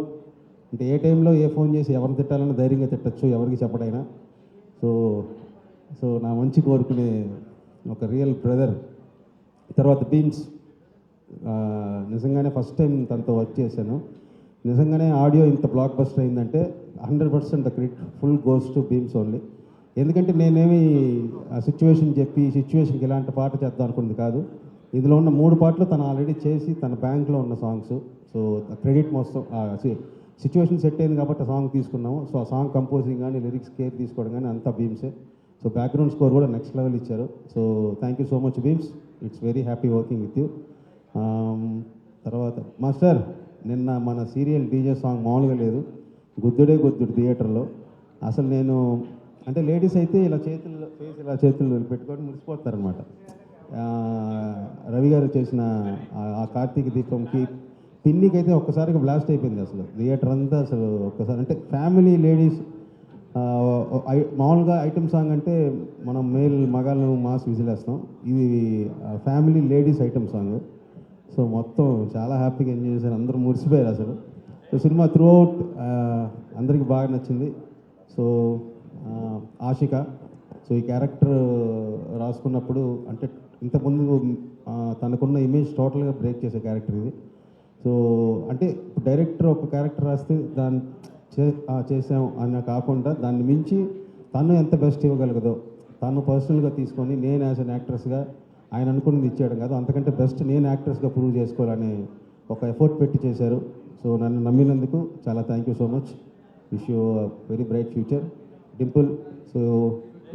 అంటే ఏ టైంలో ఏ ఫోన్ చేసి ఎవరిని తిట్టాలన్నా ధైర్యంగా తిట్టచ్చు, ఎవరికి చెప్పడైనా. సో నా మంచి కోరుకునే ఒక రియల్ బ్రదర్. తర్వాత బీమ్స్, నిజంగానే ఫస్ట్ టైం తనతో వర్క్ చేశాను. నిజంగానే ఆడియో ఇంత బ్లాక్ బస్టర్ అయిందంటే 100% the credit full goes to Bheems only. ఎందుకంటే నేనేమి ఆ సిచ్యువేషన్ చెప్పి ఈ సిచ్యువేషన్కి ఇలాంటి పాట చేద్దాం అనుకుంది కాదు. ఇందులో ఉన్న 3 పాటలు తను ఆల్రెడీ చేసి తన బ్యాంక్లో ఉన్న సాంగ్స్. సో క్రెడిట్ మొత్తం సిచ్యువేషన్ సెట్ అయింది కాబట్టి ఆ సాంగ్ తీసుకున్నాము. సో ఆ సాంగ్ కంపోజింగ్ కానీ లిరిక్స్ కేర్ తీసుకోవడం కానీ అంతా బీమ్సే. సో బ్యాక్గ్రౌండ్ స్కోర్ కూడా నెక్స్ట్ లెవెల్ ఇచ్చారు. So thank you so much Bheems. It's very happy working with you. తర్వాత మాస్టర్, నిన్న మన సీరియల్ డీజే సాంగ్ మామూలుగా లేదు, గుద్దుడే గుద్దుడు థియేటర్లో. అసలు నేను అంటే లేడీస్ అయితే ఇలా చేతులు పెట్టుకొని మురిసిపోతారనమాట. రవి గారు చేసిన ఆ కార్తీక దీపంకి పిన్నికైతే ఒక్కసారిగా బ్లాస్ట్ అయిపోయింది అసలు థియేటర్ అంతా. అసలు ఒక్కసారి అంటే ఫ్యామిలీ లేడీస్ మామూలుగా ఐటమ్ సాంగ్ అంటే మనం మగాళ్ళను మాస్ విజిలేస్తాం, ఇది family ladies item song. So మొత్తం చాలా హ్యాపీగా ఎంజాయ్ చేశారు, అందరూ మురిసిపోయారు అసలు. సో సినిమా త్రూ అవుట్ అందరికీ బాగా నచ్చింది. సో ఆషిక, సో ఈ క్యారెక్టర్ రాసుకున్నప్పుడు అంటే ఇంతకుముందు తనకున్న ఇమేజ్ టోటల్గా బ్రేక్ చేసే క్యారెక్టర్ ఇది. సో అంటే డైరెక్టర్ ఒక క్యారెక్టర్ రాస్తే దాన్ని చేసాం అని కాకుండా దాన్ని మించి తను ఎంత బెస్ట్ ఇవ్వగలగదో తను పర్సనల్గా తీసుకొని నేను యాజ్ అన్ యాక్ట్రెస్గా ఆయన అనుకున్నది ఇచ్చేయడం కాదు, అంతకంటే బెస్ట్ నేను యాక్ట్రెస్గా ప్రూవ్ చేసుకోవాలని ఒక ఎఫర్ట్ పెట్టి చేశారు. సో నన్ను నమ్మినందుకు చాలా thank you so much. Wish you very bright future. Dimple, so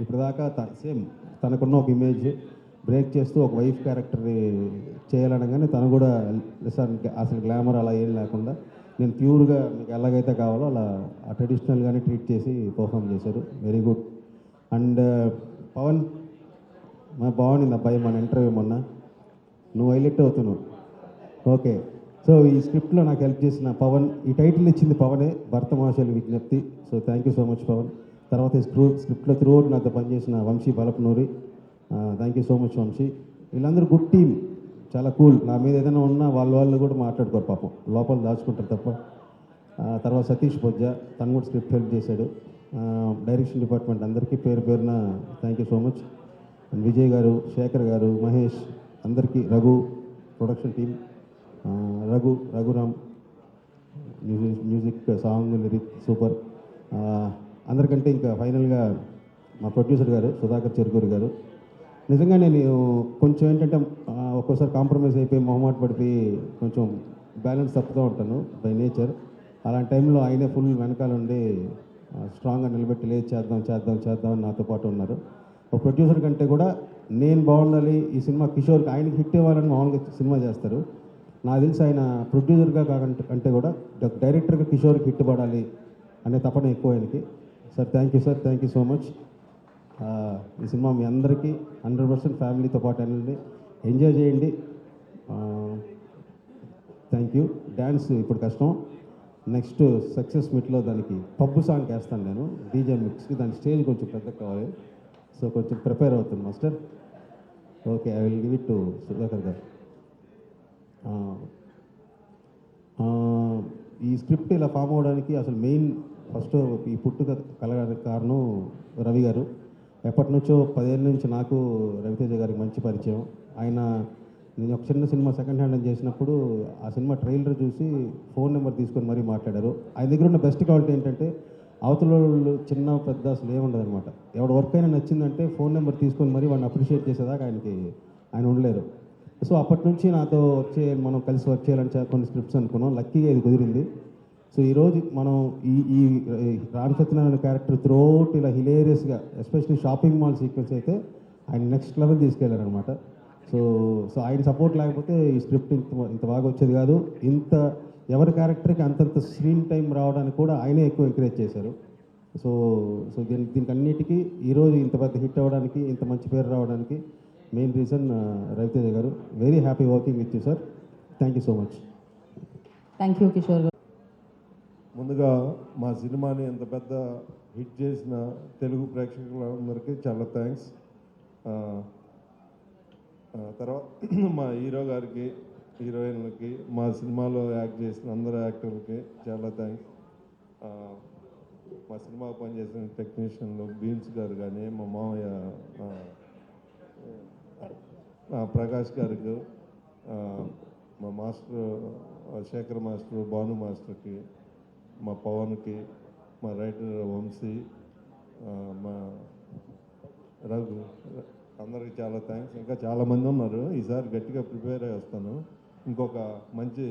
ఇప్పటిదాకా సేమ్ తనకున్న ఒక ఇమేజ్ బ్రేక్ చేస్తూ ఒక వైఫ్ క్యారెక్టర్ని చేయాలనగానే తను కూడా అసలు గ్లామర్ అలా ఏం లేకుండా నేను ప్యూర్గా మీకు ఎలాగైతే కావాలో అలా ఆ ట్రెడిషనల్గానే ట్రీట్ చేసి పర్ఫామ్ చేశారు. Very good. అండ్ పవన్, బాగుండింది అబ్బాయి మన ఇంటర్వ్యూ మొన్న, నువ్వు హైలైట్ అవుతున్నావు. ఓకే, సో ఈ స్క్రిప్ట్లో నాకు హెల్ప్ చేసిన పవన్, ఈ టైటిల్ ఇచ్చింది పవనే, భర్త మహాశైల విజ్ఞప్తి. So thank you so much Pavan. తర్వాత ఈ స్క్రిప్ట్లో త్రూ అవుట్ నాతో పనిచేసిన Vamsi Balapanuri, thank you so much Vamsi. వీళ్ళందరూ గుడ్ టీమ్, చాలా కూల్. నా మీద ఏదైనా ఉన్నా వాళ్ళు కూడా మాట్లాడుకోరు పాపం, లోపల దాచుకుంటారు తప్ప. తర్వాత సతీష్ బొజ్జ, తను కూడా స్క్రిప్ట్ హెల్ప్ చేశాడు. డైరెక్షన్ డిపార్ట్మెంట్ అందరికీ పేరు పేరున thank you so much. And Vijay గారు, శేఖర్ గారు, మహేష్, అందరికీ, Raghu, production team, Raghuram, music, song, lyric super. అందరికంటే ఇంకా ఫైనల్గా మా ప్రొడ్యూసర్ గారు సుధాకర్ చెరుకూరి గారు. నిజంగా నేను కొంచెం ఏంటంటే ఒక్కోసారి కాంప్రమైజ్ అయిపోయి మొహమాట పడిపోయి కొంచెం బ్యాలెన్స్ తప్పుతూ ఉంటాను బై నేచర్. అలాంటి టైంలో ఆయనే ఫుల్ వెనకాల ఉండి స్ట్రాంగ్గా నిలబెట్టి లేదు చేద్దాం అని నాతో పాటు ఉన్నారు. ఒక ప్రొడ్యూసర్ కంటే కూడా నేను బాగుండాలి ఈ సినిమా కిషోర్కి, ఆయనకి హిట్ ఇవ్వాలని మామూలుగా సినిమా చేస్తారు. నాకు తెలిసి ఆయన ప్రొడ్యూసర్గా కంటే కూడా డైరెక్టర్గా కిషోర్కి హిట్ పడాలి అనే తపన ఎక్కువ ఆయనకి. Sir thank you so much. ఈ సినిమా మీ అందరికీ 100% ఫ్యామిలీతో పాటు వెళ్ళండి, ఎంజాయ్ చేయండి. Thank you. డ్యాన్స్ ఇప్పుడు కష్టం, నెక్స్ట్ సక్సెస్ మీట్లో దానికి పబ్బు సాంగ్ వేస్తాను నేను, డీజే మిక్స్కి. దాని స్టేజ్ కొంచెం పెద్దగా కావాలి, సో కొంచెం ప్రిపేర్ అవుతుంది master. Okay, I will give it to Sudhakar గారు. ఈ స్క్రిప్ట్ ఇలా ఫామ్ అవ్వడానికి అసలు మెయిన్ ఫస్ట్ ఈ పుట్టుక కలగడానికి కారణం రవి గారు. ఎప్పటి నుంచో 10 ఏళ్ళ నుంచి నాకు రవితేజ గారికి మంచి పరిచయం. ఆయన నేను ఒక చిన్న సినిమా సెకండ్ హ్యాండ్ అని చేసినప్పుడు ఆ సినిమా ట్రైలర్ చూసి ఫోన్ నెంబర్ తీసుకొని మరీ మాట్లాడారు. ఆయన దగ్గర ఉన్న బెస్ట్ క్వాలిటీ ఏంటంటే అవతల వాళ్ళు చిన్న పెద్ద అసలు ఏముండదు అనమాట. ఎవడు వర్క్ అయినా నచ్చిందంటే ఫోన్ నెంబర్ తీసుకొని మరీ వాడిని అప్రిషియేట్ చేసేదాకా ఆయన ఉండలేరు. సో అప్పటి నుంచి నాతో మనం కలిసి వర్క్ చేయాలని కొన్ని స్క్రిప్ట్స్ అనుకున్నాం. లక్కీగా ఇది కుదిరింది. సో ఈరోజు మనం ఈ రామ్ సత్యనారాయణ క్యారెక్టర్ త్రూఅవుట్ ఇలా హిలేరియస్గా, ఎస్పెషల్లీ షాపింగ్ మాల్ సీక్వెన్స్ అయితే ఆయన నెక్స్ట్ లెవెల్ తీసుకెళ్లారనమాట. సో ఆయన సపోర్ట్ లేకపోతే ఈ స్క్రిప్ట్ ఇంత బాగా వచ్చేది కాదు. ఎవరి క్యారెక్టర్కి అంతంత స్క్రీన్ టైం రావడానికి కూడా ఆయనే ఎక్కువ ఎంకరేజ్ చేశారు. సో దీనికి అన్నిటికీ ఈరోజు ఇంత పెద్ద హిట్ అవ్వడానికి, ఇంత మంచి పేరు రావడానికి మెయిన్ రీజన్ రవితేజ గారు. Very happy working with you sir. Thank you so much. Thank you Kishore గారు. ముందుగా మా సినిమాని ఎంత పెద్ద హిట్ చేసిన తెలుగు ప్రేక్షకులందరికీ చాలా థ్యాంక్స్. తర్వాత మా హీరో గారికి, హీరోయిన్లకి, మా సినిమాలో యాక్ట్ చేసిన అందరు యాక్టర్లకి చాలా థ్యాంక్స్. మా సినిమా పనిచేసిన టెక్నీషియన్లు భీమ్స్ గారు కానీ, మా మామయ్య ప్రకాష్ గారికి, మా మాస్టర్ శేఖర్ మాస్టర్, భాను మాస్టర్కి, మా పవన్కి, మా రైటర్ వంశీ, మా రఘు, అందరికి చాలా థ్యాంక్స్. ఇంకా చాలామంది ఉన్నారు. ఈసారి గట్టిగా ప్రిపేర్ అయ్యి వస్తాను. ఇంకొక మంచి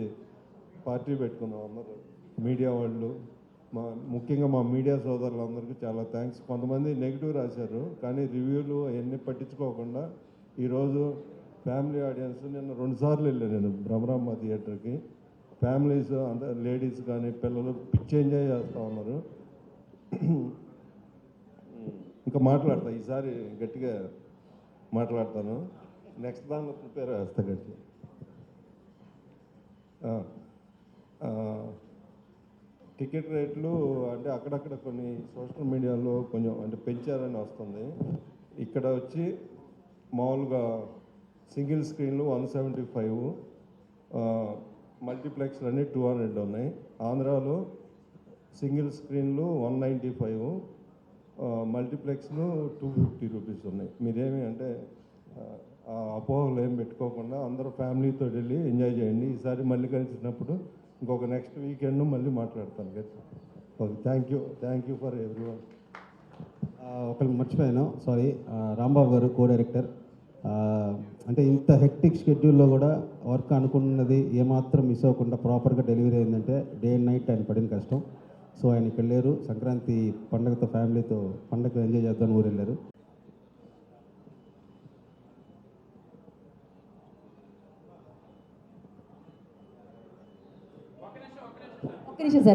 పార్టీ పెట్టుకున్నాం అందరూ మీడియా వాళ్ళు. ముఖ్యంగా మా మీడియా సోదరులందరికీ చాలా థ్యాంక్స్. కొంతమంది నెగిటివ్ రాశారు, కానీ రివ్యూలు అవన్నీ పట్టించుకోకుండా ఈరోజు ఫ్యామిలీ ఆడియన్స్, నిన్న 2 సార్లు వెళ్ళాను నేను భ్రమరాంబ థియేటర్కి. ఫ్యామిలీస్ అంటే లేడీస్ కానీ పిల్లలు పిచ్చి ఎంజాయ్ చేస్తూ ఉన్నారు. ఇంకా మాట్లాడతా, ఈసారి గట్టిగా మాట్లాడతాను. నెక్స్ట్ దానిలో ప్రిపేర్ చేస్తా గట్టి. టికెట్ రేట్లు అంటే అక్కడక్కడ కొన్ని సోషల్ మీడియాలో కొంచెం అంటే పెంచారని వస్తుంది. ఇక్కడ వచ్చి మామూలుగా సింగిల్ స్క్రీన్లు 175, మల్టీప్లెక్స్లు అన్నీ 200 ఉన్నాయి. ఆంధ్రాలో సింగిల్ స్క్రీన్లు 195, మల్టీప్లెక్స్లు 250 రూపీస్ ఉన్నాయి. మీరేమి అంటే ఆ అపోహలు ఏం పెట్టుకోకుండా అందరూ ఫ్యామిలీతో వెళ్ళి ఎంజాయ్ చేయండి. ఈసారి మళ్ళీ కలిసినప్పుడు ఇంకొక నెక్స్ట్ వీకెండ్ మళ్ళీ మాట్లాడతాను. Okay, thank you for everyone. ఒకళ్ళు మర్చిపోయాను, సారీ. రాంబాబు గారు కో డైరెక్టర్. అంటే ఇంత హెక్టిక్ షెడ్యూల్లో కూడా వర్క్ అనుకున్నది ఏమాత్రం మిస్ అవ్వకుండా ప్రాపర్గా డెలివరీ అయిందంటే డే అండ్ నైట్ ఆయన పడిన కష్టం. సో ఆయన ఇక్కడ లేరు, సంక్రాంతి పండగతో ఫ్యామిలీతో పండగ ఎంజాయ్ చేద్దామని ఊరు వెళ్ళారు. ఒక్క నిమిషం సార్.